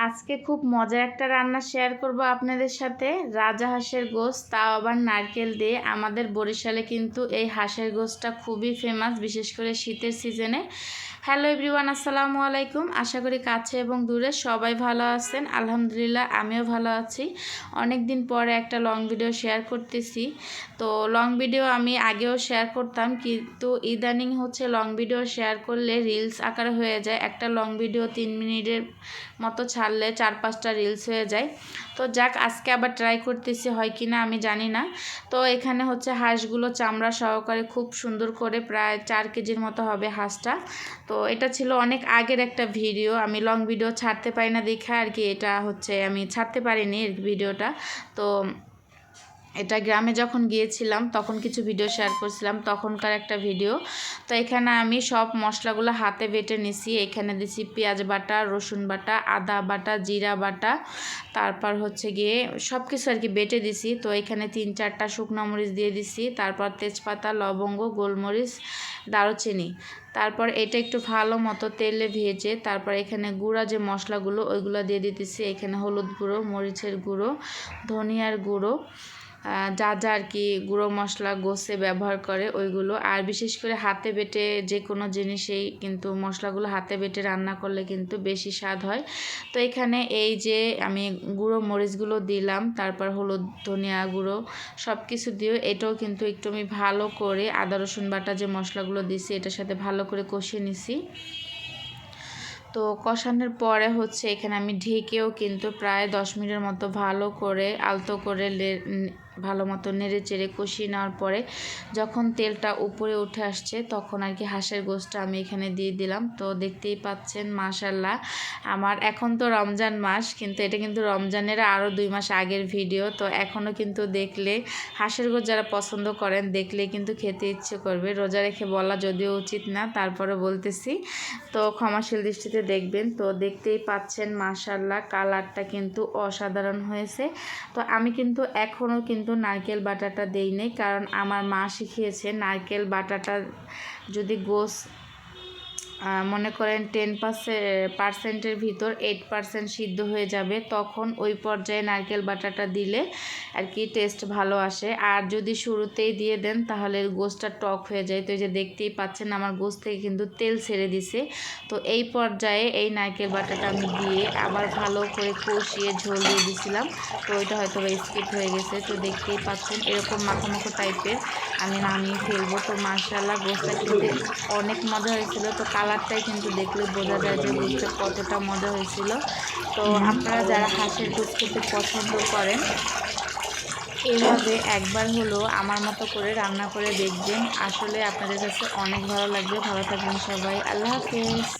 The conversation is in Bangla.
আজকে খুব মজার একটা রান্না শেয়ার করব আপনাদের সাথে। রাজা হাঁসের গোশত, তাও আবার নারকেল দিয়ে। আমাদের বরিশালে কিন্তু এই হাঁসের গোশতটা খুবই ফেমাস, বিশেষ করে শীতের সিজনে। হ্যালো এভরিওয়ান, আসসালামু আলাইকুম। আশা করি কাছে এবং দূরে সবাই ভালো আছেন। আলহামদুলিল্লাহ আমিও ভালো আছি। অনেক দিন পরে একটা লং ভিডিও শেয়ার করতেছি। তো লং ভিডিও আমি আগেও শেয়ার করতাম, কিন্তু ইদানিং হচ্ছে লং ভিডিও শেয়ার করলে রিলস আকারে হয়ে যায়। একটা লং ভিডিও 3 মিনিটের মতো ছাড়লে 4-5টা রিলস হয়ে যায়। তো যাক, আজকে আবার ট্রাই করতেছি, হয় কি না আমি জানি না। তো এখানে হচ্ছে হাঁসগুলো চামড়া সহকারে খুব সুন্দর করে, প্রায় 4 কেজির মতো হবে হাঁসটা। তো এটা ছিল অনেক আগের একটা ভিডিও, আমি লং ভিডিও ছাড়তে পারি না দেখে আর কি, এটা হচ্ছে আমি ছাড়তে পারিনি এই ভিডিওটা। তো এটা গ্রামে যখন গিয়েছিলাম তখন কিছু ভিডিও শেয়ার করছিলাম, তখনকার একটা ভিডিও। তো এখানে আমি সব মশলাগুলো হাতে বেটে নিছি। এখানে দিছি পেঁয়াজ বাটা, রসুন বাটা, আদা বাটা, জিরা বাটা, তারপর হচ্ছে গিয়ে সব কিছু আর কি বেটে দিছি। তো এখানে 3-4টা শুকনো মরিচ দিয়ে দিছি, তারপর তেজপাতা, লবঙ্গ, গোলমরিচ, দারুচিনি। তারপর এটা একটু ভালো মতো তেলে ভেজে তারপর এখানে গুঁড়া যে মশলাগুলো ওইগুলো দিয়ে দিতেছি। এখানে হলুদ গুঁড়ো, মরিচের গুঁড়ো, ধনিয়ার গুঁড়ো, যা যা আর কি গুঁড়ো মশলা গোশে ব্যবহার করে ওইগুলো। আর বিশেষ করে হাতে বেটে যে কোনো জিনিসেই কিন্তু মশলাগুলো হাতে বেটে রান্না করলে কিন্তু বেশি স্বাদ হয়। তো এখানে এই যে আমি গুঁড়ো মরিচগুলো দিলাম, তারপর হলুদ, ধনিয়া গুঁড়ো সব কিছু দিয়ে এটাও কিন্তু একটু আমি ভালো করে আদা রসুন বাটা যে মশলাগুলো দিছি এটার সাথে ভালো করে কষিয়ে নিছি। তো কষানোর পরে হচ্ছে এখানে আমি ঢেকেও কিন্তু প্রায় 10 মিনিটের মতো ভালো করে আলতো করে ভালো মতো নেড়ে চেড়ে কষিয়ে নেওয়ার পরে যখন তেলটা উপরে উঠে আসছে তখন আর কি হাঁসের গোশতটা আমি এখানে দিয়ে দিলাম। তো দেখতেই পাচ্ছেন মাশাল্লাহ, আমার এখন তো রমজান মাস, কিন্তু এটা কিন্তু রমজানের আরও 2 মাস আগের ভিডিও। তো এখনও কিন্তু দেখলে হাঁসের গোশত যারা পছন্দ করেন দেখলে কিন্তু খেতে ইচ্ছে করবে। রোজা রেখে বলা যদিও উচিত না, তারপরে বলতেছি, তো ক্ষমাশীল দৃষ্টিতে দেখবেন। তো দেখতেই পাচ্ছেন মাশাল্লাহ কালারটা কিন্তু অসাধারণ হয়েছে। তো আমি কিন্তু এখনও কিন্তু নারকেল বাটাটা দেই নাই, কারণ আমার মা শিখিয়েছে নারকেল বাটাটা যদি গোশ মনে করেন 10%-এর ভিতর 8% সিদ্ধ হয়ে যাবে, তখন ওই পর্যায়ে নারকেল বাটাটা দিলে আর কি টেস্ট ভালো আসে। আর যদি শুরুতেই দিয়ে দেন তাহলে গোশতটা টক হয়ে যায়। তো এই যে দেখতেই পাচ্ছেন আমার গোশত থেকে কিন্তু তেল ছেড়ে দিছে। তো এই পর্যায়ে এই নারকেল বাটাটা আমি দিয়ে আবার ভালো করে কষিয়ে ঝোল দিয়ে দিছিলাম। তো ওইটা হয়তো স্কিপ হয়ে গেছে। তো দেখতেই পাচ্ছেন এরকম মাখো মাখো টাইপের আমি নামিয়ে ফেলবো। তো মাশাআল্লাহ গোশতটা খেতে অনেক মজা হয়েছিল। তো কালারটাই কিন্তু দেখলে বোঝা যায় যে গোশতটা কতটা মজা হয়েছিল। তো আপনারা যারা হাঁসের গোশত খেতে পছন্দ করেন এইভাবে একবার হলো আমার মতো করে রান্না করে দেখবেন, আসলে আপনাদের কাছে অনেক ভালো লাগবে। ভালো থাকবেন সবাই, আল্লাহ হাফেজ।